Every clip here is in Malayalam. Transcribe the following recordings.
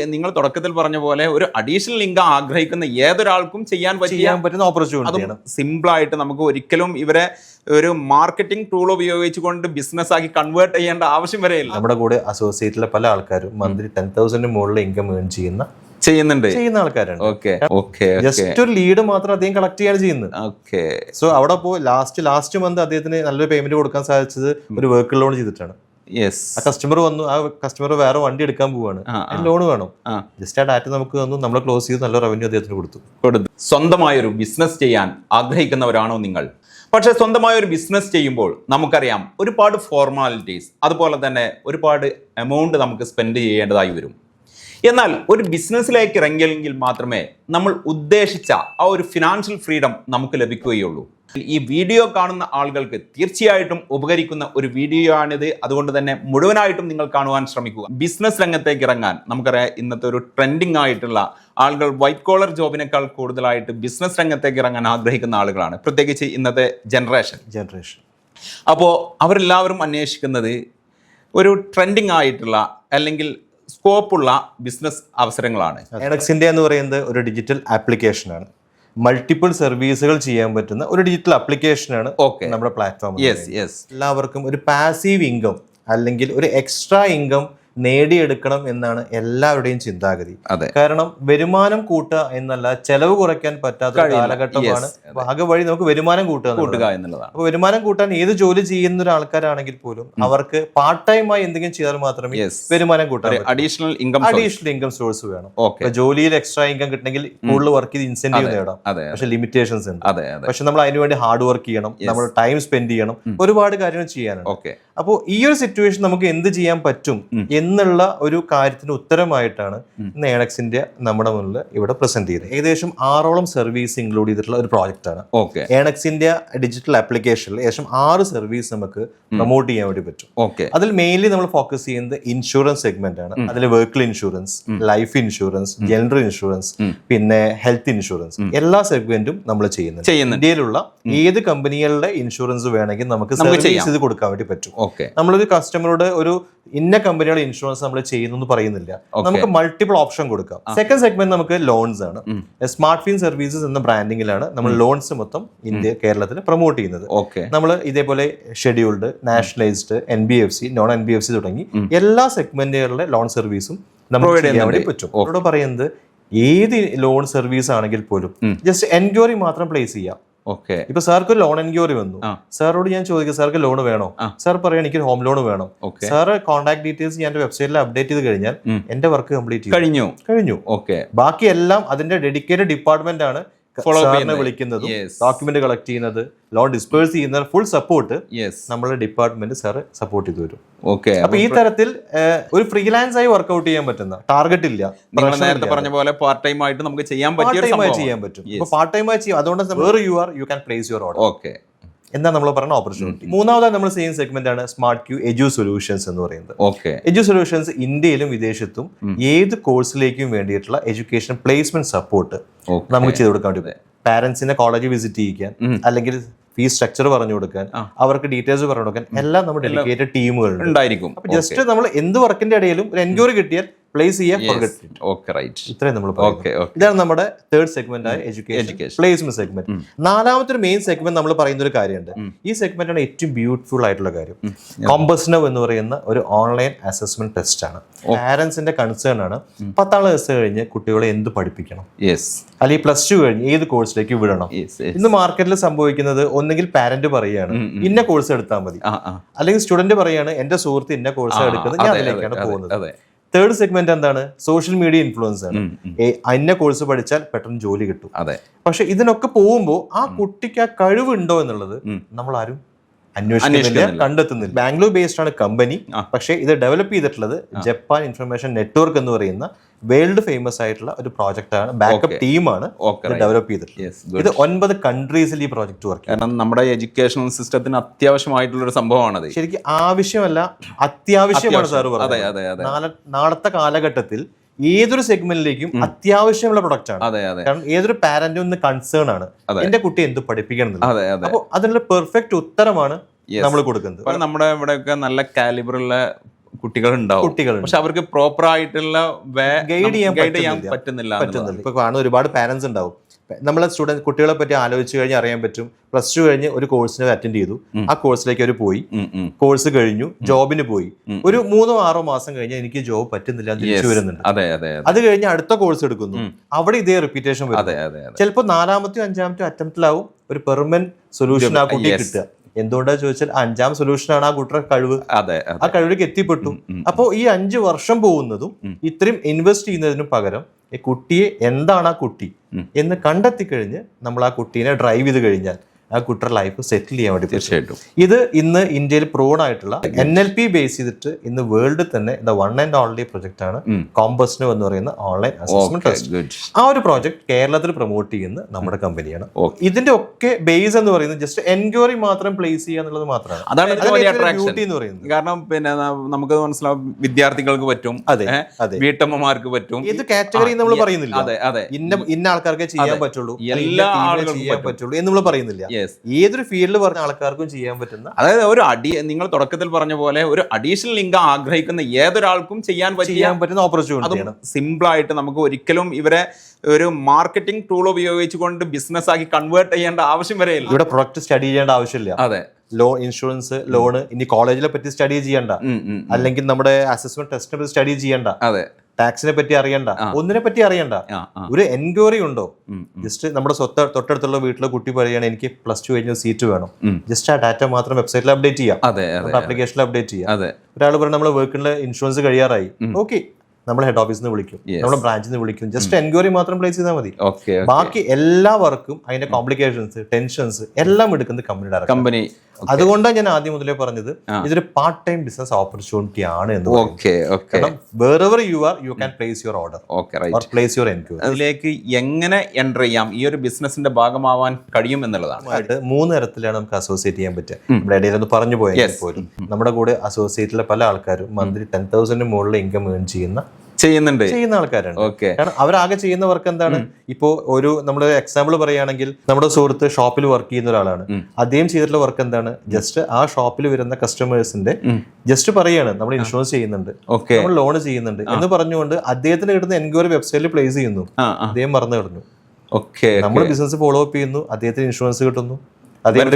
നിങ്ങൾ തുടക്കത്തിൽ പറഞ്ഞ പോലെ ഒരു അഡീഷണൽ ഇൻകം ആഗ്രഹിക്കുന്ന ഏതൊരാൾക്കും ചെയ്യാൻ പറ്റുന്ന ഓപ്പർച്യൂണിറ്റിയാണ്. സിമ്പിൾ ആയിട്ട് നമുക്ക് ഒരിക്കലും ഇവരെ ഒരു മാർക്കറ്റിംഗ് ടൂൾ ഉപയോഗിച്ചുകൊണ്ട് ബിസിനസ് ആക്കി കൺവേർട്ട് ചെയ്യേണ്ട ആവശ്യം വരെയില്ല. നമ്മുടെ കൂടെ അസോസിയേറ്റിലെ പല ആൾക്കാരും മന്ത്ലി 10,000 മുകളിൽ ഇൻകം ഏൺ ചെയ്യുന്ന ആൾക്കാരാണ്. ജസ്റ്റ് ഒരു ലീഡ് മാത്രം അദ്ദേഹം കളക്ട് ചെയ്യാണ് ചെയ്യുന്നത്. സോ അവിടെ ലാസ്റ്റ് മന്ത് അദ്ദേഹത്തിന് നല്ലൊരു പേയ്മെന്റ് കൊടുക്കാൻ സാധിച്ചത് ഒരു വെഹിക്കിൾ ലോൺ ചെയ്തിട്ടാണ്. ആ കസ്റ്റമർ വന്നു, ആ കസ്റ്റമർ വേറെ വണ്ടി എടുക്കാൻ പോവാണ്, ലോൺ വേണം, ജസ്റ്റ് ആ ഡാറ്റ നമുക്ക് വന്നു, നമ്മൾ ക്ലോസ് ചെയ്ത് നല്ല റവന്യൂ അദ്ദേഹത്തിന് കൊടുത്തു. സ്വന്തമായൊരു ബിസിനസ് ചെയ്യാൻ ആഗ്രഹിക്കുന്നവരാണോ നിങ്ങൾ? പക്ഷെ സ്വന്തമായ ഒരു ബിസിനസ് ചെയ്യുമ്പോൾ നമുക്കറിയാം ഒരുപാട് ഫോർമാലിറ്റീസ്, അതുപോലെ തന്നെ ഒരുപാട് എമൗണ്ട് നമുക്ക് സ്പെൻഡ് ചെയ്യേണ്ടതായി വരും. എന്നാൽ ഒരു ബിസിനസ്സിലേക്ക് ഇറങ്ങിയെങ്കിൽ മാത്രമേ നമ്മൾ ഉദ്ദേശിച്ച ആ ഒരു ഫിനാൻഷ്യൽ ഫ്രീഡം നമുക്ക് ലഭിക്കുകയുള്ളൂ. ഈ വീഡിയോ കാണുന്ന ആളുകൾക്ക് തീർച്ചയായിട്ടും ഉപകരിക്കുന്ന ഒരു വീഡിയോ ആണിത്. അതുകൊണ്ട് തന്നെ മുഴുവനായിട്ടും നിങ്ങൾ കാണുവാൻ ശ്രമിക്കുക. ബിസിനസ് രംഗത്തേക്ക് ഇറങ്ങാൻ നമുക്കറിയാം ഇന്നത്തെ ഒരു ട്രെൻഡിങ് ആയിട്ടുള്ള ആളുകൾ വൈറ്റ് കോളർ ജോബിനേക്കാൾ കൂടുതലായിട്ട് ബിസിനസ് രംഗത്തേക്ക് ഇറങ്ങാൻ ആഗ്രഹിക്കുന്ന ആളുകളാണ്, പ്രത്യേകിച്ച് ഇന്നത്തെ ജനറേഷൻ. അപ്പോൾ അവരെല്ലാവരും അന്വേഷിക്കുന്നത് ഒരു ട്രെൻഡിങ് ആയിട്ടുള്ള അല്ലെങ്കിൽ സ്കോപ്പുള്ള ബിസിനസ് അവസരങ്ങളാണ്. എഡക്സ് ഇന്ത്യ എന്ന് പറയുന്നത് ഒരു ഡിജിറ്റൽ ആപ്ലിക്കേഷനാണ്. മൾട്ടിപ്പിൾ സർവീസുകൾ ചെയ്യാൻ പറ്റുന്ന ഒരു ഡിജിറ്റൽ ആപ്ലിക്കേഷനാണ് നമ്മുടെ പ്ലാറ്റ്ഫോം. എല്ലാവർക്കും ഒരു പാസീവ് ഇൻകം അല്ലെങ്കിൽ ഒരു എക്സ്ട്രാ ഇൻകം നേടിയെടുക്കണം എന്നാണ് എല്ലാവരുടെയും ചിന്താഗതി. കാരണം വരുമാനം കൂട്ടുക എന്നല്ല, ചെലവ് കുറയ്ക്കാൻ പറ്റാത്ത കാലഘട്ടമാണ്. ആകെ വഴി നമുക്ക് വരുമാനം കൂട്ടുക എന്നുള്ളതാണ്. അപ്പൊ വരുമാനം കൂട്ടാൻ ഏത് ജോലി ചെയ്യുന്ന ഒരാൾക്കാരാണെങ്കിൽ പോലും അവർക്ക് പാർട്ട് ടൈം ആയി എന്തെങ്കിലും ചെയ്താൽ മാത്രമേ വരുമാനം കൂട്ടാൻ അഡീഷണൽ ഇൻകം സോഴ്സ് വേണം. ജോലിയിൽ എക്സ്ട്രാ ഇൻകം കിട്ടണമെങ്കിൽ കൂടുതൽ വർക്ക് ചെയ്ത് ഇൻസെന്റീവ് നേടാം. പക്ഷെ ലിമിറ്റേഷൻസ് ഉണ്ട്. പക്ഷെ നമ്മൾ അതിനുവേണ്ടി ഹാർഡ് വർക്ക് ചെയ്യണം, നമ്മൾ ടൈം സ്പെൻഡ് ചെയ്യണം, ഒരുപാട് കാര്യങ്ങൾ ചെയ്യാനുണ്ട്. അപ്പോൾ ഈ ഒരു സിറ്റുവേഷൻ നമുക്ക് എന്ത് ചെയ്യാൻ പറ്റും എന്നുള്ള ഒരു കാര്യത്തിന് ഉത്തരമായിട്ടാണ് ഇന്ന് എഡക്സ് ഇന്ത്യ നമ്മുടെ മുന്നിൽ ഇവിടെ പ്രസന്റ് ചെയ്തത്. ഏകദേശം 6ഓളം സർവീസ് ഇൻക്ലൂഡ് ചെയ്തിട്ടുള്ള ഒരു പ്രോജക്റ്റ് ആണ്. എഡക്സ് ഇന്ത്യ ഡിജിറ്റൽ ആപ്ലിക്കേഷനിൽ ഏകദേശം 6 സർവീസ് നമുക്ക് പ്രൊമോട്ട് ചെയ്യാൻ വേണ്ടി പറ്റും. അതിൽ മെയിൻലി നമ്മൾ ഫോക്കസ് ചെയ്യുന്നത് ഇൻഷുറൻസ് സെഗ്മെന്റ് ആണ്. അതിൽ vehicle insurance, life insurance, general insurance, പിന്നെ ഹെൽത്ത് ഇൻഷുറൻസ്, എല്ലാ സെഗ്മെന്റും നമ്മൾ ചെയ്യുന്നുണ്ട്. ഇന്ത്യയിലുള്ള ഏത് കമ്പനികളുടെ ഇൻഷുറൻസ് വേണമെങ്കിൽ നമുക്ക് സർവീസ് ചെയ്ത് കൊടുക്കാൻ വേണ്ടി പറ്റും. നമ്മളൊരു കസ്റ്റമറോട് ഒരു ഇന്ന കമ്പനിയുടെ ഇൻഷുറൻസ് നമ്മൾ ചെയ്യുന്നു പറയുന്നില്ല, നമുക്ക് മൾട്ടിപ്പിൾ ഓപ്ഷൻ കൊടുക്കാം. സെക്കൻഡ് സെഗ്മെന്റ് നമുക്ക് ലോൺസ് ആണ്. സ്മാർട്ട് ഫിൻ സർവീസസ് എന്ന ബ്രാൻഡിങ്ങിലാണ് നമ്മൾ ലോൺസ് മൊത്തം കേരളത്തിൽ പ്രൊമോട്ട് ചെയ്യുന്നത്. നമ്മൾ ഇതേപോലെ scheduled, nationalised, NBFC, non NBFC തുടങ്ങി എല്ലാ സെഗ്മെന്റുകളിലെ ലോൺ സർവീസും നമുക്ക് ചെയ്യാൻ വേണ്ടി പറ്റും. അവരോട് പറയുന്നത് ഏത് ലോൺ സർവീസ് ആണെങ്കിൽ പോലും ജസ്റ്റ് എൻക്വയറി മാത്രം പ്ലേസ് ചെയ്യാം. ഇപ്പൊ സാർക്ക് ഒരു ലോൺ എൻക്വയറി വന്നു, സാറോട് ഞാൻ ചോദിക്കും സാർക്ക് ലോൺ വേണോ? സാർ പറയാം എനിക്ക് ഹോം ലോൺ വേണം. സാറ് കോൺടാക്ട് ഡീറ്റെയിൽസ് ഞാൻ വെബ്സൈറ്റിൽ അപ്ഡേറ്റ് ചെയ്ത് കഴിഞ്ഞാൽ എന്റെ വർക്ക് കംപ്ലീറ്റ് കഴിഞ്ഞു. ബാക്കി എല്ലാം അതിന്റെ ഡെഡിക്കേറ്റഡ് ഡിപ്പാർട്ട്മെന്റ് ആണ് സാറിനെ വിളിക്കുന്നതും ഡോക്യുമെന്റ് കളക്ട് ചെയ്യുന്നത്, ലോൺ ഡിസ്പേഴ്സ് ചെയ്യുന്ന ഫുൾ സപ്പോർട്ട് നമ്മുടെ ഡിപ്പാർട്ട്മെന്റ് സാർ സപ്പോർട്ട് ചെയ്തു വരും. അപ്പൊ ഈ തരത്തിൽ ഒരു ഫ്രീലാൻസ് ആയി വർക്ക്ഔട്ട് ചെയ്യാൻ പറ്റുന്ന ടാർഗറ്റ് ഇല്ല. നേരത്തെ പറഞ്ഞ പോലെ പാർട്ട് ടൈം ആയിട്ട് നമുക്ക് ചെയ്യാൻ പറ്റും. പാർട്ട് ടൈം ആയി ചെയ്യാം. അതുകൊണ്ട് you can place your order എന്താ നമ്മൾ പറയുന്ന ഓപ്പർച്യൂണിറ്റി. മൂന്നാമതായി നമ്മൾ ചെയ്യുന്ന സെഗ്മെന്റ് ആണ് സ്മാർട്ട് ക്യൂ എഡ്യു സൊല്യൂഷൻസ് എന്ന് പറയുന്നത്. എഡ്യു സൊല്യൂഷൻസ് ഇന്ത്യയിലും വിദേശത്തും ഏത് കോഴ്സിലേക്കും വേണ്ടിയിട്ടുള്ള എഡ്യൂക്കേഷൻ പ്ലേസ്മെന്റ് സപ്പോർട്ട് നമുക്ക് ചെയ്ത് കൊടുക്കാൻ വേണ്ടി. പാരന്റ്സിനെ കോളേജ് വിസിറ്റ് ചെയ്യിക്കാൻ, അല്ലെങ്കിൽ ഫീസ് സ്ട്രക്ചർ പറഞ്ഞു കൊടുക്കാൻ, അവർക്ക് ഡീറ്റെയിൽസ് പറഞ്ഞു കൊടുക്കാൻ എല്ലാം നമ്മുടെ ഡെഡിക്കേറ്റഡ് ടീമുകൾ ഉണ്ടായിരിക്കും. ജസ്റ്റ് നമ്മൾ എന്ത് വർക്കിന്റെ ഇടയിലും ഒരു എൻക്വയറി കിട്ടിയാൽ പ്ലേസ് ഇത്രയും നമ്മൾ ഇതാണ് നമ്മുടെ തേർഡ് സെഗ്മെന്റ് ആയ എഡ്യൂക്കേഷൻ പ്ലേസ്മെന്റ് സെഗ്മെന്റ്. നാലാമത്തെ ഒരു മെയിൻ സെഗ്മെന്റ് നമ്മൾ പറയുന്ന ഒരു കാര്യമുണ്ട്. ഈ സെഗ്മെന്റ് ആണ് ഏറ്റവും ബ്യൂട്ടിഫുൾ ആയിട്ടുള്ള കാര്യം. കോമ്പസ്നവ് എന്ന് പറയുന്ന ഒരു ഓൺലൈൻ അസസ്മെന്റ് ടെസ്റ്റ് ആണ്. പാരന്റ്സിന്റെ കൺസേൺ ആണ് 10ാം ക്ലാസ് കഴിഞ്ഞ് കുട്ടികളെ എന്ത് പഠിപ്പിക്കണം, അല്ലെങ്കിൽ +2 കഴിഞ്ഞ് ഏത് കോഴ്സിലേക്ക് വിടണം. ഇന്ന് മാർക്കറ്റിൽ സംഭവിക്കുന്നത് ഒന്നുകിൽ പാരന്റ് പറയാണ് ഇന്ന കോഴ്സ് എടുത്താൽ മതി, അല്ലെങ്കിൽ സ്റ്റുഡന്റ് പറയാണ് എന്റെ സുഹൃത്ത് ഇന്ന കോഴ്സ് എടുക്കുന്നത്, ഞാൻ അതിലേക്കാണ് പോകുന്നത്. തേർഡ് സെഗ്മെന്റ് എന്താണ്? സോഷ്യൽ മീഡിയ ഇൻഫ്ലുവൻസ് ആണ്. അന്ന കോഴ്സ് പഠിച്ചാൽ പെട്ടെന്ന് ജോലി കിട്ടും. പക്ഷെ ഇതിനൊക്കെ പോകുമ്പോൾ ആ കുട്ടിക്ക് ആ കഴിവുണ്ടോ എന്നുള്ളത് നമ്മൾ ആരും അന്വേഷിക്കുന്നില്ല, കണ്ടെത്തുന്നില്ല. ബാംഗ്ലൂർ ബേസ്ഡ് ആണ് കമ്പനി. പക്ഷേ ഇത് ഡെവലപ്പ് ചെയ്തിട്ടുള്ളത് ജപ്പാൻ ഇൻഫർമേഷൻ നെറ്റ്വർക്ക് എന്ന് പറയുന്ന വേൾഡ് ഫേമസ് ആയിട്ടുള്ള ഒരു പ്രോജക്റ്റ് ആണ്. ബാക്കപ്പ് ടീമാണ് ഡെവലപ്പ് ചെയ്തിട്ടുള്ളത്. ഇത് 9 കൺട്രീസിൽ ഈ പ്രോജക്റ്റ് വർക്ക്. കാരണം നമ്മുടെ എഡ്യൂക്കേഷണൽ സിസ്റ്റത്തിന് അത്യാവശ്യമായിട്ടുള്ള ഒരു സംഭവമാണത്. ശരിക്കും ആവശ്യമല്ല, അത്യാവശ്യമാണ് സാർ പറഞ്ഞത്. നാളത്തെ കാലഘട്ടത്തിൽ ഏതൊരു സെഗ്മെന്റിലേക്കും അത്യാവശ്യമുള്ള പ്രൊഡക്റ്റ് ആണ്. കാരണം ഏതൊരു പാരന്റും ഒന്ന് കൺസേൺ ആണ് എന്റെ കുട്ടി എന്ത് പഠിപ്പിക്കണം. അപ്പോൾ അതിനുള്ള പെർഫെക്റ്റ് ഉത്തരമാണ് നമ്മൾ കൊടുക്കുന്നത്. നമ്മുടെ ഇവിടെയൊക്കെ നല്ല കാലിബറുള്ള കുട്ടികൾ ഉണ്ടാവും, പക്ഷെ അവർക്ക് പ്രോപ്പർ ആയിട്ടുള്ള ഗൈഡ് ചെയ്യാൻ പറ്റുന്നില്ല. ഇപ്പൊ കാണുന്ന ഒരുപാട് പാരന്റ്സ് ഉണ്ടാവും. നമ്മളെ കുട്ടികളെ പറ്റി ആലോചിച്ച് കഴിഞ്ഞാൽ അറിയാൻ പറ്റും. +2 കഴിഞ്ഞ് ഒരു കോഴ്സിന് അറ്റൻഡ് ചെയ്തു, ആ കോഴ്സിലേക്ക് അവർ പോയി, കോഴ്സ് കഴിഞ്ഞു, ജോബിന് പോയി. ഒരു 3-6 മാസം കഴിഞ്ഞാൽ എനിക്ക് ജോബ് പറ്റുന്നില്ല തിരിച്ചു വരുന്നുണ്ട്. അത് കഴിഞ്ഞ് അടുത്ത കോഴ്സ് എടുക്കുന്നു, അവിടെ ഇതേ റിപ്പീറ്റേഷൻ വരും. ചിലപ്പോൾ 4-മത്തെയോ 5-മത്തെയോ അറ്റംപ്റ്റിലാവും ഒരു പെർമനന്റ് സൊല്യൂഷൻ ആ കുട്ടിയെ കിട്ടുക. എന്തുകൊണ്ടാന്ന് ചോദിച്ചാൽ 5ാം സൊല്യൂഷനാണ് ആ കുട്ടിയുടെ കഴിവ്. ആ കഴിവിലേക്ക് എത്തിപ്പെട്ടു. അപ്പോ ഈ 5 വർഷം പോകുന്നതും ഇത്രയും ഇൻവെസ്റ്റ് ചെയ്യുന്നതിനും പകരം ഈ കുട്ടിയെ എന്താണ് ആ കുട്ടി എന്ന് കണ്ടെത്തി കഴിഞ്ഞ് നമ്മൾ ആ കുട്ടീനെ ഡ്രൈവ് ചെയ്ത് കഴിഞ്ഞാൽ ആ കുട്ടിയുടെ ലൈഫ് സെറ്റിൽ ചെയ്യാൻ വേണ്ടി തീർച്ചയായിട്ടും. ഇത് ഇന്ന് ഇന്ത്യയിൽ പ്രോൺ ആയിട്ടുള്ള NLP ബേസ് ചെയ്തിട്ട് ഇന്ന് വേൾഡിൽ തന്നെ the one and only project ആണ് കോമ്പസ്നോ എന്ന് പറയുന്ന ഓൺലൈൻ അസസ്മെന്റ് ടെസ്റ്റ്. ആ ഒരു പ്രോജക്ട് കേരളത്തിൽ പ്രൊമോട്ട് ചെയ്യുന്ന നമ്മുടെ കമ്പനിയാണ്. ഇതിന്റെ ഒക്കെ ബേസ് എന്ന് പറയുന്നത് ജസ്റ്റ് എൻക്വയറി മാത്രം പ്ലേസ് ചെയ്യുക എന്നുള്ളത് മാത്രമാണ്. അതാണ് ബ്യൂട്ടി എന്ന് പറയുന്നത്. കാരണം പിന്നെ നമുക്ക് മനസ്സിലാവും, വിദ്യാർത്ഥികൾക്ക് പറ്റും, വീട്ടമ്മമാർക്ക് പറ്റും. ഏത് കാറ്റഗറി നമ്മൾ പറയുന്നില്ല, ഇന്ന ആൾക്കാർക്ക് ചെയ്യാൻ പറ്റുള്ളൂ, എല്ലാ ആളുകൾക്കും ചെയ്യാൻ പറ്റുള്ളൂ എന്ന് നമ്മൾ പറയുന്നില്ല. ഏതൊരു ഫീൽഡിൽ പറഞ്ഞ ആൾക്കാർക്കും ചെയ്യാൻ പറ്റുന്ന, അതായത് ഒരു നിങ്ങൾ തുടക്കത്തിൽ പറഞ്ഞ പോലെ ഒരു അഡീഷണൽ ഇൻകം ആഗ്രഹിക്കുന്ന ഏതൊരാൾക്കും ചെയ്യാൻ പറ്റുന്ന ഓപ്പർച്യൂണിറ്റിയാണ്. സിമ്പിൾ ആയിട്ട് നമുക്ക് ഒരിക്കലും ഇവരെ ഒരു മാർക്കറ്റിംഗ് ടൂൾ ഉപയോഗിച്ചുകൊണ്ട് ബിസിനസ് ആക്കി കൺവേർട്ട് ചെയ്യേണ്ട ആവശ്യം വരെയില്ല. ഇവിടെ പ്രൊഡക്റ്റ് സ്റ്റഡി ചെയ്യേണ്ട ആവശ്യമില്ല. അതെ, ഇൻഷുറൻസ്, ലോണ്, ഇനി കോളേജിനെ പറ്റി സ്റ്റഡി ചെയ്യണ്ട, അല്ലെങ്കിൽ നമ്മുടെ അസസ്മെന്റ് ടെസ്റ്റിനെ പറ്റി സ്റ്റഡി ചെയ്യണ്ട, ടാക്സിനെ പറ്റി അറിയണ്ട, ഒന്നിനെ പറ്റി അറിയണ്ട. ഒരു എൻക്വയറി ഉണ്ടോ, ജസ്റ്റ് നമ്മുടെ തൊട്ടടുത്തുള്ള വീട്ടിലെ കുട്ടി പറയുകയാണ് എനിക്ക് +2 കഴിഞ്ഞ സീറ്റ് വേണം, ജസ്റ്റ് ആ ഡാറ്റ മാത്രം വെബ്സൈറ്റിൽ അപ്ഡേറ്റ് ചെയ്യാം, ആപ്ലിക്കേഷനിൽ അപ്ഡേറ്റ് ചെയ്യാം. ഒരാൾ പറഞ്ഞാൽ നമ്മളെ വർക്കിന്റെ ഇൻഷുറൻസ് കഴിയാറായി, ഓക്കെ, നമ്മൾ ഹെഡ് ഓഫീസിൽ നിന്ന് വിളിക്കും, നമ്മുടെ ബ്രാഞ്ചിൽ നിന്ന് വിളിക്കും, ജസ്റ്റ് എൻക്വയറി മാത്രം പ്ലേസ് ചെയ്താൽ മതി. ബാക്കി എല്ലാ വർക്കും അതിന്റെ കോംപ്ലിക്കേഷൻസ്, ടെൻഷൻസ് എല്ലാം എടുക്കുന്നത് കമ്പനി. അതുകൊണ്ടാണ് ഞാൻ ആദ്യം മുതലേ പറഞ്ഞത് ഇതൊരു പാർട്ട് ടൈം ബിസിനസ് ഓപ്പർച്യൂണിറ്റി ആണ് എന്ന്. കാരണം wherever you are, you can place your order or place your enquiry. അതിലേക്ക് എങ്ങനെ എൻ്റർ ചെയ്യാം, ഈ ഒരു ബിസിനസിന്റെ ഭാഗമാവാൻ കഴിയും എന്നുള്ളതാണ്. 3 തരത്തിലാണ് നമുക്ക് അസോസിയേറ്റ് ചെയ്യാൻ പറ്റുക. നമ്മുടെ ഇടയിൽ ഒന്ന് പറഞ്ഞു പോയാൽ പോലും നമ്മുടെ കൂടെ അസോസിയേറ്റിലെ പല ആൾക്കാരും മന്ത്ലി 10,000 മുകളിൽ ഇൻകം ഏൺ ചെയ്യുന്ന ആൾക്കാരാണ്. കാരണം അവരാകെ ചെയ്യുന്ന വർക്ക് എന്താണ്? ഇപ്പോ ഒരു നമ്മുടെ എക്സാമ്പിൾ പറയുകയാണെങ്കിൽ നമ്മുടെ സുഹൃത്ത് ഷോപ്പിൽ വർക്ക് ചെയ്യുന്ന ഒരാളാണ്. അദ്ദേഹം ചെയ്തിട്ടുള്ള വർക്ക് എന്താണ്? ജസ്റ്റ് ആ ഷോപ്പിൽ വരുന്ന കസ്റ്റമേഴ്സിന്റെ ജസ്റ്റ് പറയാണ് നമ്മൾ ഇൻഷുറൻസ് ചെയ്യുന്നുണ്ട്, നമ്മൾ ലോൺ ചെയ്യുന്നുണ്ട് എന്ന് പറഞ്ഞുകൊണ്ട് അദ്ദേഹത്തിന് കിട്ടുന്ന എൻക്വയറി വെബ്സൈറ്റിൽ പ്ലേസ് ചെയ്യുന്നു. അദ്ദേഹം മറന്നു കിടന്നു. നമ്മൾ ബിസിനസ് ഫോളോ അപ്പ് ചെയ്യുന്നു, അദ്ദേഹത്തിന് ഇൻഷുറൻസ് കിട്ടുന്നു. അദ്ദേഹം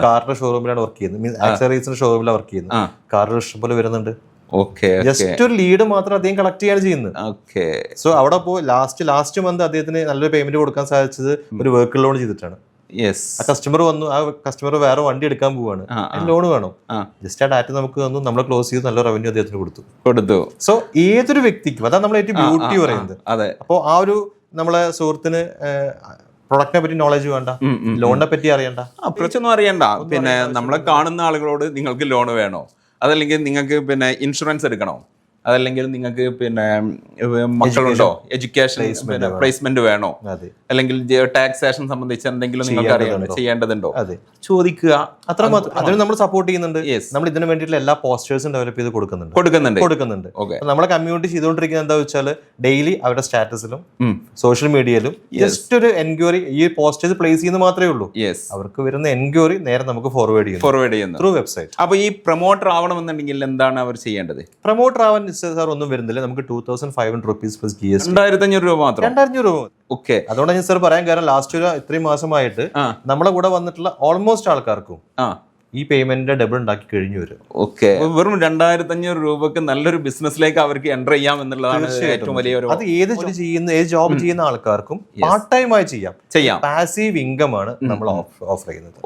കാറിന്റെ ഷോറൂമിലാണ് വർക്ക് ചെയ്യുന്നത്, മീൻസ് ആക്സറീസിന്റെ ഷോറൂമിലാണ് വർക്ക് ചെയ്യുന്നത്. കാറിന് ഇഷ്ടംപോലെ വരുന്നുണ്ട്. ജസ്റ്റ് ഒരു ലീഡ് മാത്രം അദ്ദേഹം കളക്ട് ചെയ്യാണ് ചെയ്യുന്നത്. സോ അവിടെ ലാസ്റ്റ് മന്ത് അദ്ദേഹത്തിന് നല്ലൊരു പേയ്മെന്റ് കൊടുക്കാൻ സാധിച്ചത് ഒരു വെഹിക്കിൾ ലോൺ ചെയ്തിട്ടാണ്. ആ കസ്റ്റമർ വന്നു, ആ കസ്റ്റമർ വേറെ വണ്ടി എടുക്കാൻ പോവാണ്, ലോൺ വേണം, ജസ്റ്റ് ആ ഡാറ്റ നമുക്ക് തന്നു, നമ്മൾ ക്ലോസ് ചെയ്ത് നല്ല റവന്യൂ അദ്ദേഹത്തിന് കൊടുത്തു. സോ ഏതൊരു വ്യക്തിക്കും അതാണ് നമ്മൾ ഏറ്റവും ബ്യൂട്ടി പറയുന്നത്. അപ്പോൾ ആ ഒരു നമ്മളെ സുഹൃത്തിന് പ്രൊഡക്റ്റിനെ പറ്റി നോളജ് വേണ്ട, ലോണിനെ പറ്റി അറിയണ്ട, അപ്രോച്ചൊന്നും അറിയണ്ട, പിന്നെ നമ്മളെ കാണുന്ന ആളുകളോട് നിങ്ങൾക്ക് ലോൺ വേണോ, അതല്ലെങ്കിൽ നിങ്ങൾക്ക് പിന്നെ ഇൻഷുറൻസ് എടുക്കണോ, അതല്ലെങ്കിൽ നിങ്ങൾക്ക് പിന്നെ മക്കളുണ്ടോ, എഡ്യൂക്കേഷൻ പ്ലേസ്മെന്റ് വേണോ, അല്ലെങ്കിൽ ടാക്സേഷൻ സംബന്ധിച്ച് എന്തെങ്കിലും നിങ്ങൾക്ക് അറിയണം ചെയ്യേണ്ടതുണ്ടോ, ചോദിക്കുക. അത്രമാത്രം. അതിന് നമ്മൾ സപ്പോർട്ട് ചെയ്യുന്നുണ്ട്. നമ്മൾ ഇതിനു വേണ്ടിയിട്ടുള്ള എല്ലാ പോസ്റ്റേഴ്സും ഡെവലപ്പ് ചെയ്ത് കൊടുക്കുന്നുണ്ട്. നമ്മളെ കമ്മ്യൂണിറ്റി ചെയ്തുകൊണ്ടിരിക്കുന്നത് എന്താ വെച്ചാൽ ഡെയിലി അവരുടെ സ്റ്റാറ്റസിലും സോഷ്യൽ മീഡിയയിലും ജസ്റ്റ് ഒരു എൻക്വയറി, ഈ പോസ്റ്റേഴ്സ് പ്ലേസ് ചെയ്യുന്നത് മാത്രമേ ഉള്ളൂ. അവർക്ക് വരുന്ന എൻക്വയറി നേരെ നമുക്ക് ഫോർവേഡ് ചെയ്യുന്നു ത്രൂ വെബ്സൈറ്റ്. അപ്പൊ ഈ പ്രൊമോട്ടർ ആവണമെന്നുണ്ടെങ്കിൽ എന്താണ് അവർ ചെയ്യേണ്ടത്? പ്രൊമോട്ടർ ആവാൻ സാർ ഒന്നും വരുന്നില്ല. നമുക്ക് 2,500 rupees പ്ലസ് GST, 2,500 രൂപ മാത്രം. 2,500 രൂപ. ഓക്കെ, അതുകൊണ്ട് ഞാൻ സാർ പറയാൻ കാരണം ലാസ്റ്റ് ഒരു 3 മാസമായിട്ട് നമ്മളെ കൂടെ വന്നിട്ടുള്ള ഓൾമോസ്റ്റ് ആൾക്കാർക്കും ഈ പേയ്മെന്റിന്റെ ഡബിൾ ഉണ്ടാക്കി കഴിഞ്ഞു വരും. ഓക്കെ, വെറും 2,500 രൂപക്ക് നല്ലൊരു ബിസിനസ്സിലേക്ക് അവർക്ക് എൻ്റർ ചെയ്യാം എന്നുള്ളതാണ് ഏറ്റവും വലിയ ഒരു. അത് ഏത് ജോബ് ചെയ്യുന്ന ആൾക്കാർക്കും പാർട്ട് ടൈം ആയി ചെയ്യാം. പാസീവ് ഇൻകം ആണ് നമ്മൾ ഓഫർ ചെയ്യുന്നത്.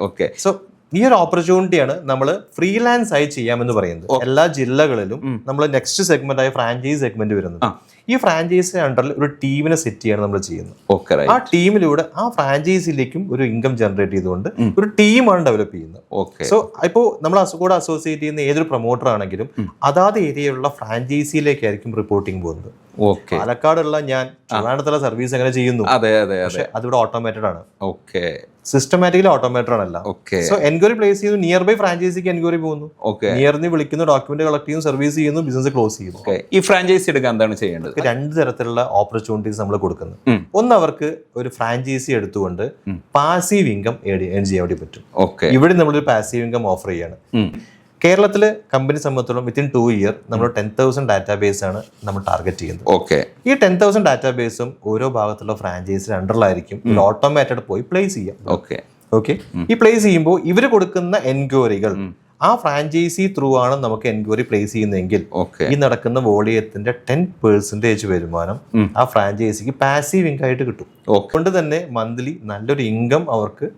ഓക്കെ. സോ ഈ ഒരു ഓപ്പർച്യൂണിറ്റിയാണ് നമ്മൾ ഫ്രീലാൻസ് ആയി ചെയ്യാമെന്ന് പറയുന്നത്. എല്ലാ ജില്ലകളിലും നമ്മൾ നെക്സ്റ്റ് സെഗ്മെന്റ് ആയ ഫ്രാഞ്ചൈസ് സെഗ്മെന്റ് വരുന്നത്. ഈ ഫ്രാഞ്ചൈസി അണ്ടറിൽ ഒരു ടീമിനെ സെറ്റ് ചെയ്യാണ് നമ്മൾ ചെയ്യുന്നത്. ആ ടീമിലൂടെ ആ ഫ്രാഞ്ചൈസിയിലേക്കും ഒരു ഇൻകം ജനറേറ്റ് ചെയ്തുകൊണ്ട് ഒരു ടീമാണ് ഡെവലപ്പ് ചെയ്യുന്നത്. സോ ഇപ്പോൾ നമ്മൾ കൂടെ അസോസിയേറ്റ് ചെയ്യുന്ന ഏതൊരു പ്രൊമോട്ടർ ആണെങ്കിലും അതാത് ഏരിയയിലുള്ള ഫ്രാഞ്ചൈസിയിലേക്കായിരിക്കും റിപ്പോർട്ടിംഗ് പോകുന്നത്. പാലക്കാടുള്ള ഞാൻ ട്രിവാൻഡ്രത്തുള്ള സർവീസ് എങ്ങനെ ചെയ്യുന്നു, പക്ഷെ അതിവിടെ ഓട്ടോമേറ്റഡ് ആണ്. സിസ്റ്റമാറ്റിക്കലി ഓട്ടോമേറ്റഡ് ആണല്ല. സോ എൻക്വയറി പ്ലേസ് ചെയ്യുന്നു, നിയർ ബൈ ഫ്രാഞ്ചൈസിക്ക് എൻക്വയറി പോകുന്നു, നിയർന്ന് വിളിക്കുന്നു, ഡോക്യുമെന്റ് കളക്ട് ചെയ്യുന്നു, സർവീസ് ചെയ്യുന്നു, ബിസിനസ് ക്ലോസ് ചെയ്യുന്നു. ഈ ഫ്രാഞ്ചൈസി എടുക്കാൻ എന്താണ് ചെയ്യേണ്ടത്? 2 തരത്തിലുള്ള ഓപ്പർച്യൂണിറ്റീസ് നമ്മൾ കൊടുക്കുന്നത്. ഒന്ന്, അവർക്ക് ഒരു ഫ്രാഞ്ചൈസി എടുത്തുകൊണ്ട് പാസീവ് ഇൻകം ഏൺ ചെയ്യാൻ വേണ്ടി പറ്റും. ഇവിടെ നമ്മളൊരു പാസീവ് ഇൻകം ഓഫർ ചെയ്യാണ്. കേരളത്തിലെ കമ്പനി സംബന്ധിച്ചോളം വിത്തിൻ 2 ഇയർ നമ്മൾ 10,000 ഡാറ്റാബേസ് ആണ് നമ്മൾ ടാർഗറ്റ് ചെയ്യുന്നത്. ഓക്കെ. ഈ 10,000 ഡാറ്റാബേസും ഓരോ ഭാഗത്തുള്ള ഫ്രാഞ്ചൈസിന്റെ അണ്ടറിലായിരിക്കും ഓട്ടോമാറ്റഡ് പോയി പ്ലേസ് ചെയ്യാം. ഓക്കെ. ഓക്കെ. ഈ പ്ലേസ് ചെയ്യുമ്പോൾ ഇവർ കൊടുക്കുന്ന എൻക്വയറികൾ ആ ഫ്രാഞ്ചൈസി ത്രൂ ആണ് നമുക്ക് എൻക്വയറി പ്ലേസ് ചെയ്യുന്നതെങ്കിൽ ഈ നടക്കുന്ന വോളിയത്തിന്റെ 10% വരുമാനം ആ ഫ്രാഞ്ചൈസിക്ക് പാസീവ് ഇൻകം ആയിട്ട് കിട്ടും. അതുകൊണ്ട് തന്നെ മന്ത്ലി നല്ലൊരു ഇൻകം അവർക്ക്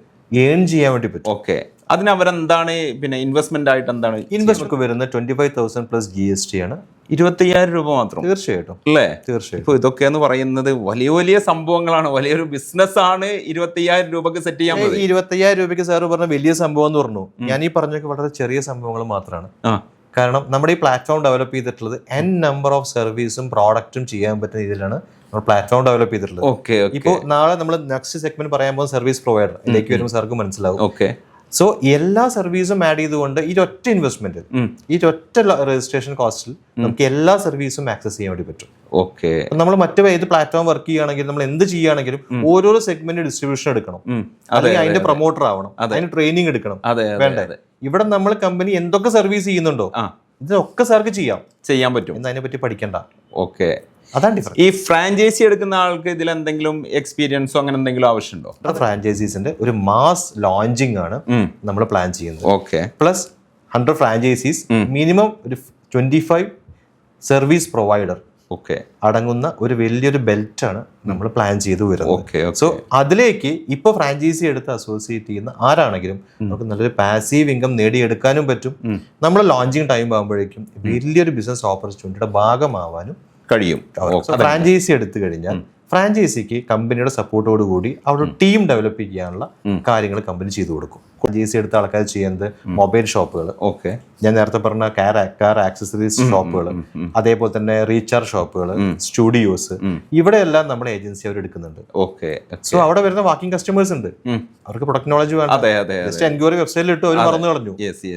ഏൺ ചെയ്യാൻ വേണ്ടി പറ്റും. ഓക്കെ. അതിന് അവരെന്താണ് പിന്നെ ഇൻവെസ്റ്റ്മെന്റ് ആയിട്ട് എന്താണ് ഇൻവെസ്റ്റ്മെന്റ് വരുന്നത് 25,000 പ്ലസ് GST ആണ്. 25,000 രൂപ മാത്രം. തീർച്ചയായിട്ടും അല്ലേ? തീർച്ചയായിട്ടും. ഇപ്പൊ ഇതൊക്കെ എന്ന് പറയുന്നത് വലിയ വലിയ സംഭവങ്ങളാണ്, വലിയൊരു ബിസിനസ് ആണ്. 25,000 രൂപക്ക് സെറ്റ് ചെയ്യാൻ പറ്റും. 25,000 രൂപയ്ക്ക് സാറ് പറഞ്ഞ വലിയ സംഭവം എന്ന് പറഞ്ഞു. ഞാൻ ഈ പറഞ്ഞൊക്കെ വളരെ ചെറിയ സംഭവങ്ങൾ മാത്രമാണ്. കാരണം നമ്മുടെ ഈ പ്ലാറ്റ്ഫോം ഡെവലപ്പ് ചെയ്തിട്ടുള്ളത് നമ്പർ ഓഫ് സർവീസും പ്രോഡക്റ്റും ചെയ്യാൻ പറ്റുന്ന രീതിയിലാണ് നമ്മൾ പ്ലാറ്റ്ഫോം ഡെവലപ്പ് ചെയ്തിട്ടുള്ളത്. ഇപ്പോൾ നാളെ നമ്മൾ നെക്സ്റ്റ് സെഗ്മെന്റ് പറയാൻ പോകുന്ന സർവീസ് പ്രൊവൈഡർ ഇതിലേക്ക് വരുമ്പോൾ സാർക്ക് മനസ്സിലാവും. ഓക്കെ. സോ എല്ലാ സർവീസും ആഡ് ചെയ്തുകൊണ്ട് ഈ ഒറ്റ ഇൻവെസ്റ്റ്മെന്റ്, ഈ ഒറ്റ രജിസ്ട്രേഷൻ കോസ്റ്റിൽ നമുക്ക് എല്ലാ സർവീസും ആക്സസ് ചെയ്യാൻ വേണ്ടി പറ്റും. ഓക്കെ. നമ്മൾ മറ്റു ഏത് പ്ലാറ്റ്ഫോം വർക്ക് ചെയ്യുകയാണെങ്കിലും നമ്മൾ എന്ത് ചെയ്യുകയാണെങ്കിലും ഓരോ സെഗ്മെന്റ് ഡിസ്ട്രിബ്യൂഷൻ എടുക്കണം, അല്ലെങ്കിൽ അതിന്റെ പ്രൊമോട്ടർ ആവണം, അതിന് ട്രെയിനിങ് എടുക്കണം. വേണ്ടത് ഇവിടെ നമ്മൾ കമ്പനി എന്തൊക്കെ സർവീസ് ചെയ്യുന്നുണ്ടോ ഇതൊക്കെ സാർക്ക് ചെയ്യാൻ പറ്റും. അതിനെ പറ്റി പഠിക്കണ്ട. ഓക്കെ. അതാണ് ഡിഫറൻസ്. ഈ ഫ്രാഞ്ചൈസി എടുക്കുന്ന ആൾക്ക് ഇതിൽ എന്തെങ്കിലും എക്സ്പീരിയൻസോ അങ്ങനെ എന്തെങ്കിലും ആവശ്യമുണ്ടോ? ഫ്രാഞ്ചൈസീസിന്റെ ഒരു മാസ് ലോഞ്ചിങ് ആണ് നമ്മൾ പ്ലാൻ ചെയ്യുന്നത്. ഓക്കെ. പ്ലസ് 100 ഫ്രാഞ്ചൈസീസ്, മിനിമം ഒരു 25 സർവീസ് പ്രൊവൈഡർ അടങ്ങുന്ന ഒരു വലിയൊരു ബെൽറ്റ് ആണ് നമ്മൾ പ്ലാൻ ചെയ്തു വരുന്നത്. സോ അതിലേക്ക് ഇപ്പൊ ഫ്രാഞ്ചൈസി എടുത്ത് അസോസിയേറ്റ് ചെയ്യുന്ന ആരാണെങ്കിലും നമുക്ക് നല്ലൊരു പാസീവ് ഇൻകം നേടിയെടുക്കാനും പറ്റും. നമ്മൾ ലോഞ്ചിങ് ടൈം ആകുമ്പോഴേക്കും വലിയൊരു ബിസിനസ് ഓപ്പർച്യൂണിറ്റിയുടെ ഭാഗമാവാനും കഴിയും. ഫ്രാഞ്ചൈസി എടുത്തു കഴിഞ്ഞാൽ ഫ്രാഞ്ചൈസിക്ക് കമ്പനിയുടെ സപ്പോർട്ടോട് കൂടി അവിടെ ടീം ഡെവലപ്പ് ചെയ്യാനുള്ള കാര്യങ്ങൾ കമ്പനി ചെയ്തു കൊടുക്കും. ഫ്രാഞ്ചൈസി എടുത്ത ആൾക്കാർ ചെയ്യുന്നത് മൊബൈൽ ഷോപ്പുകൾ, ഞാൻ നേരത്തെ പറഞ്ഞ കാർ ആക്സസറീസ് ഷോപ്പുകൾ, അതേപോലെ തന്നെ റീചാർജ് ഷോപ്പുകൾ, സ്റ്റുഡിയോസ്, ഇവിടെയെല്ലാം നമ്മുടെ ഏജൻസി അവർ എടുക്കുന്നുണ്ട്. സോ അവിടെ വരുന്ന വാക്കിംഗ് കസ്റ്റമേഴ്സ് ഉണ്ട്, അവർക്ക് പ്രൊഡക്റ്റ് നോളജ് വേണം. ജസ്റ്റ് എൻക്വയറി വെബ്സൈറ്റിൽ ഇട്ട് അവർ മറന്നു കളഞ്ഞു.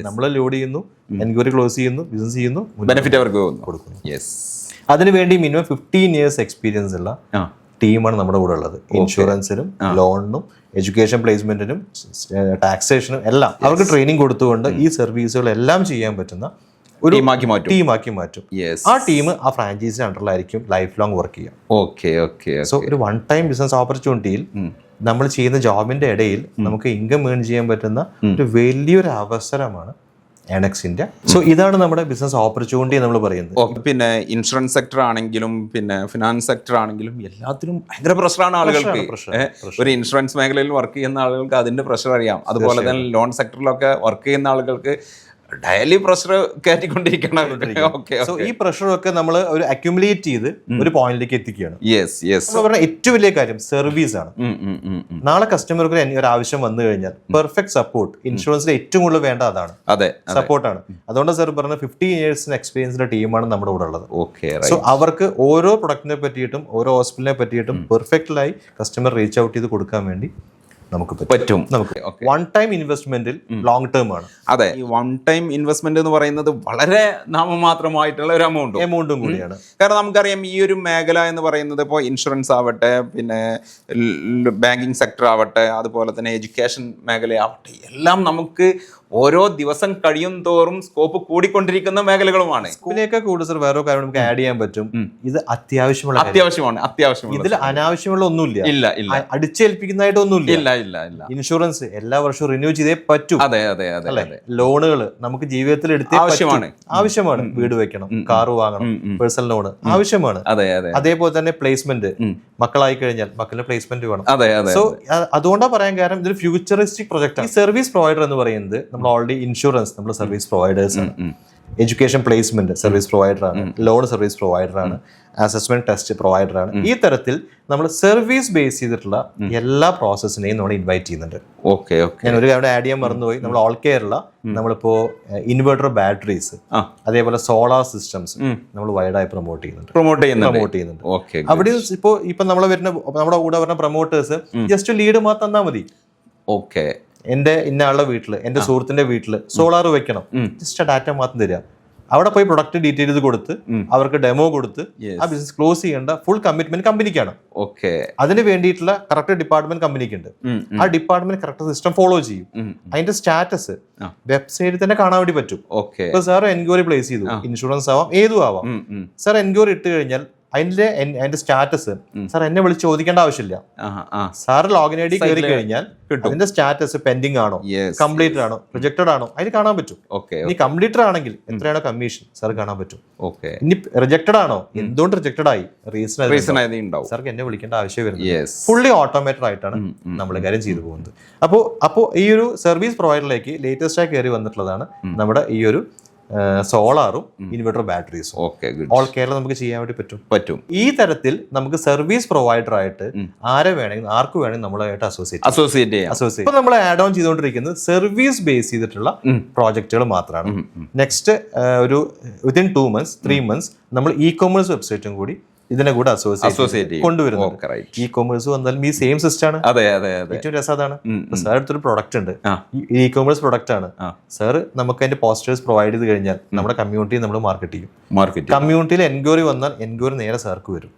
നമ്മൾ ലോഡ് ചെയ്യുന്നു, എൻക്വയറി ക്ലോസ് ചെയ്യുന്നു, ബിസിനസ് ചെയ്യുന്നു, ബെനിഫിറ്റ് അവർക്ക് കൊടുക്കുന്നു. അതിനുവേണ്ടി മിനിമം 15 ഇയേഴ്സ് എക്സ്പീരിയൻസ് ഉള്ള ടീമാണ് നമ്മുടെ കൂടെ ഉള്ളത്. ഇൻഷുറൻസിനും ലോണിനും എഡ്യൂക്കേഷൻ പ്ലേസ്മെന്റിനും ടാക്സേഷനും എല്ലാം അവർക്ക് ട്രെയിനിങ് കൊടുത്തുകൊണ്ട് ഈ സർവീസുകളെല്ലാം ചെയ്യാൻ പറ്റുന്ന ഒരു ടീമാക്കി മാറ്റും. ആ ടീം ആ ഫ്രാഞ്ചൈസി അണ്ടറിലായിരിക്കും ലൈഫ് ലോങ് വർക്ക് ചെയ്യാം. സോ ഒരു വൺ ടൈം ബിസിനസ് ഓപ്പർച്യൂണിറ്റിയിൽ നമ്മൾ ചെയ്യുന്ന ജോബിന്റെ ഇടയിൽ നമുക്ക് ഇൻകം ഏൺ ചെയ്യാൻ പറ്റുന്ന ഒരു വലിയൊരു അവസരമാണ് എനക്സിന്റെ. സോ ഇതാണ് നമ്മുടെ ബിസിനസ് ഓപ്പർച്യൂണിറ്റി നമ്മൾ പറയുന്നത്. പിന്നെ ഇൻഷുറൻസ് സെക്ടർ ആണെങ്കിലും പിന്നെ ഫിനാൻസ് സെക്ടർ ആണെങ്കിലും എല്ലാത്തിനും ഭയങ്കര പ്രഷറാണ് ആളുകൾക്ക്. ഒരു ഇൻഷുറൻസ് മേഖലയിൽ വർക്ക് ചെയ്യുന്ന ആളുകൾക്ക് അതിന്റെ പ്രഷർ അറിയാം. അതുപോലെ തന്നെ ലോൺ സെക്ടറിലൊക്കെ വർക്ക് ചെയ്യുന്ന ആളുകൾക്ക് ഡെയിലി പ്രഷർ കയറ്റിക്കൊണ്ടിരിക്കണം. ഈ പ്രഷറൊക്കെ നമ്മൾ ഒരു അക്യുമുലേറ്റ് ചെയ്ത് ഒരു പോയിന്റിലേക്ക് എത്തിക്കുകയാണ്. ഏറ്റവും വലിയ കാര്യം സർവീസ് ആണ്. നാളെ കസ്റ്റമർക്ക് ഒരു ആവശ്യം വന്നു കഴിഞ്ഞാൽ പെർഫെക്റ്റ് സപ്പോർട്ട് ഇൻഷുറൻസിൽ ഏറ്റവും കൂടുതൽ വേണ്ട അതാണ്, സപ്പോർട്ടാണ്. അതുകൊണ്ട് സാർ പറഞ്ഞ 15 ഇയേഴ്സിന് എക്സ്പീരിയൻസിന്റെ ടീമാണ് നമ്മുടെ കൂടെ ഉള്ളത്. സോ അവർക്ക് ഓരോ പ്രൊഡക്റ്റിനെ പറ്റിയിട്ടും ഓരോ ഹോസ്പിറ്റലിനെ പറ്റിയിട്ടും പെർഫെക്റ്റ്ലായി കസ്റ്റമർ റീച്ച് ഔട്ട് ചെയ്ത് കൊടുക്കാൻ വേണ്ടി നമുക്ക് പറ്റും. വൺ ടൈം ഇൻവെസ്റ്റ്മെന്റിൽ ലോങ് ടേം ആണ്. അതെ, ഈ വൺ ടൈം ഇൻവെസ്റ്റ്മെന്റ് എന്ന് പറയുന്നത് വളരെ നാമമാത്രമായിട്ടുള്ള ഒരു എമൗണ്ടും കൂടിയാണ്. കാരണം നമുക്കറിയാം ഈ ഒരു മേഖല എന്ന് പറയുന്നത് ഇപ്പോൾ ഇൻഷുറൻസ് ആവട്ടെ, പിന്നെ ബാങ്കിങ് സെക്ടർ ആവട്ടെ, അതുപോലെ തന്നെ എഡ്യൂക്കേഷൻ മേഖലയാവട്ടെ, എല്ലാം നമുക്ക് ഓരോ ദിവസം കഴിയും തോറും സ്കോപ്പ് കൂടിക്കൊണ്ടിരിക്കുന്ന മേഖലകളുമാണ്. ഇതിലേക്ക് കൂടുതൽ വേറെ കാര്യം നമുക്ക് ആഡ് ചെയ്യാൻ പറ്റും. ഇത് അത്യാവശ്യമാണ്. ഇതിൽ അനാവശ്യമുള്ള ഒന്നുമില്ല, അടിച്ചേൽപ്പിക്കുന്നതായിട്ടൊന്നുമില്ല. ഇൻഷുറൻസ് എല്ലാ വർഷവും റിന്യൂ ചെയ്തേ പറ്റൂ. ലോണുകൾ നമുക്ക് ജീവിതത്തിൽ എടുത്തേ ആവശ്യമാണ്. വീട് വെക്കണം, കാറ് വാങ്ങണം, പേഴ്സണൽ ലോൺ ആവശ്യമാണ്. അതേപോലെ തന്നെ പ്ലേസ്മെന്റ്, മക്കളായി കഴിഞ്ഞാൽ മക്കളുടെ പ്ലേസ്മെന്റ് വേണം. സോ അതുകൊണ്ടാണ് പറയാൻ കാരണം ഇതൊരു ഫ്യൂച്ചറിസ്റ്റിക് പ്രൊജക്ട് ആണ്. ഈ സർവീസ് പ്രൊവൈഡർ എന്ന് പറയുന്നത് നമ്മൾ ഓൾറെഡി ഇൻഷുറൻസ് നമ്മൾ സർവീസ് പ്രൊവൈഡേഴ്സ് ആണ്, എഡ്യൂക്കേഷൻ പ്ലേസ്മെന്റ് സർവീസ് പ്രൊവൈഡർ ആണ്, ലോൺ സർവീസ് പ്രൊവൈഡർ ആണ്, അസസ്മെന്റ് ടെസ്റ്റ് പ്രൊവൈഡർ ആണ്. ഈ തരത്തിൽ നമ്മൾ സർവീസ് ബേസ് ചെയ്തിട്ടുള്ള എല്ലാ പ്രോസസ്സിനെയും നമ്മൾ ഇൻവൈറ്റ് ചെയ്യുന്നുണ്ട്. ഞാൻ ഒരു കാര്യം ആഡ് ചെയ്യാൻ മറന്നുപോയി. നമ്മൾ ഓൾ കേരള നമ്മളിപ്പോ ഇൻവെർട്ടർ ബാറ്ററീസ്, അതേപോലെ സോളാർ സിസ്റ്റംസ് നമ്മൾ വൈഡായി പ്രൊമോട്ട് ചെയ്യുന്നുണ്ട്. അവിടെ ഇപ്പൊ നമ്മുടെ കൂടെ വരുന്ന പ്രൊമോട്ടേഴ്സ് ജസ്റ്റ് ലീഡ് മാത്രം തന്നാൽ മതി. എന്റെ ഇന്ന ആളുടെ വീട്ടില്, എന്റെ സുഹൃത്തിന്റെ വീട്ടില് സോളാർ വെക്കണം, ജസ്റ്റ് ഡാറ്റ മാത്രം തരിക. അവിടെ പോയി പ്രൊഡക്റ്റ് ഡീറ്റെയിൽസ് കൊടുത്ത് അവർക്ക് ഡെമോ കൊടുത്ത് ആ ബിസിനസ് ക്ലോസ് ചെയ്യേണ്ട ഫുൾ കമ്മിറ്റ്മെന്റ് കമ്പനിക്കാണ്. ഓക്കെ. അതിന് വേണ്ടിയിട്ടുള്ള കറക്റ്റ് ഡിപ്പാർട്ട്മെന്റ് കമ്പനിക്കുണ്ട്. ആ ഡിപ്പാർട്ട്മെന്റ് കറക്റ്റ് സിസ്റ്റം ഫോളോ ചെയ്യും. അതിന്റെ സ്റ്റാറ്റസ് വെബ്സൈറ്റിൽ തന്നെ കാണാൻ വേണ്ടി പറ്റും. ഇപ്പൊ സാർ എൻക്വയറി പ്ലേസ് ചെയ്തു, ഇൻഷുറൻസ് ആവാം, ഏതും ആവാം. സാർ എൻക്വയറി ഇട്ട് കഴിഞ്ഞാൽ അതിന്റെ സ്റ്റാറ്റസ് സാർ എന്നെ വിളിച്ച് ചോദിക്കേണ്ട ആവശ്യമില്ല. സാർ ലോഗിൻ ഐ ഡി കയറി കഴിഞ്ഞാൽ അതിന്റെ സ്റ്റാറ്റസ് പെൻഡിങ് ആണോ, കംപ്ലീറ്റഡ് ആണോ, റിജക്റ്റഡ് ആണോ അതിന് കാണാൻ പറ്റും. ഇനി കംപ്ലീറ്റഡ് ആണെങ്കിൽ എത്രയാണോ കമ്മീഷൻ സാർ കാണാൻ പറ്റും. ഇനി റിജക്റ്റഡ് ആണോ, എന്തുകൊണ്ട് റിജക്റ്റഡ് ആയി, റീസൺ സാർക്ക് എന്നെ വിളിക്കേണ്ട ആവശ്യം വരുന്നത്. ഫുള്ളി ഓട്ടോമേറ്റഡ് ആയിട്ടാണ് നമ്മൾ കാര്യം ചെയ്തു പോകുന്നത്. അപ്പോൾ ഈ ഒരു സർവീസ് പ്രൊവൈഡറിലേക്ക് ലേറ്റസ്റ്റ് ആയി കയറി വന്നിട്ടുള്ളതാണ് നമ്മുടെ ഈ ഒരു സോളാറും ഇൻവെർട്ടർ ബാറ്ററീസും. ഓൾ കേരള നമുക്ക് ചെയ്യാൻ വേണ്ടി പറ്റും. ഈ തരത്തിൽ നമുക്ക് സർവീസ് പ്രൊവൈഡർ ആയിട്ട് ആർക്ക് വേണമെങ്കിൽ നമ്മളായിട്ട് അസോസിയേറ്റ് ചെയ്യാം. ഇപ്പൊ നമ്മൾ ആഡ് ഓൺ ചെയ്തുകൊണ്ടിരിക്കുന്നത് സർവീസ് ബേസ് ചെയ്തിട്ടുള്ള പ്രോജക്റ്റുകൾ മാത്രമാണ്. നെക്സ്റ്റ് ഒരു വിത്തിൻ 2 months 3 months നമ്മൾ ഇ കൊമേഴ്സ് വെബ്സൈറ്റും കൂടി ഇതിനെ കൂടെ അസോസിയേറ്റ് കൊണ്ടുവരുന്നത്. ഇ കൊമേഴ്സ് വന്നാലും ഈ സെയിം സിസ്റ്റം ആണ്. ഏറ്റവും രസം അതാണ്. സാർ അടുത്തൊരു പ്രൊഡക്റ്റ് ഉണ്ട്, ഇ കൊമേഴ്സ് പ്രൊഡക്റ്റ് ആണ്. സാർ നമുക്ക് അതിന്റെ പോസ്റ്റേഴ്സ് പ്രൊവൈഡ് ചെയ്ത് കഴിഞ്ഞാൽ നമ്മുടെ കമ്മ്യൂണിറ്റി നമ്മൾ മാർക്കറ്റ് ചെയ്യും. കമ്മ്യൂണിറ്റിയിൽ എൻക്വയറി വന്നാൽ എൻക്വയറി നേരെ സാർക്ക് വരും.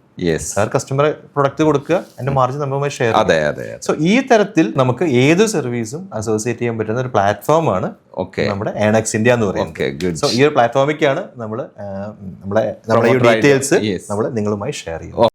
സാർ കസ്റ്റമർ പ്രൊഡക്റ്റ് കൊടുക്കുക, അതിന്റെ മാർജിൻ നമ്മളുമായി ഷെയർ ചെയ്യും. സോ ഈ തരത്തിൽ നമുക്ക് ഏത് സർവീസും അസോസിയേറ്റ് ചെയ്യാൻ പറ്റുന്ന ഒരു പ്ലാറ്റ്ഫോമാണ് നമ്മുടെ ഏണക്സ് ഇന്ത്യ എന്ന് പറയുന്നത്. സോ ഈ ഒരു പ്ലാറ്റ്ഫോമിലേക്കാണ് നമ്മുടെ ഡീറ്റെയിൽസ് നമ്മൾ നിങ്ങളുമായി ഷെയർ ചെയ്യുന്നത്.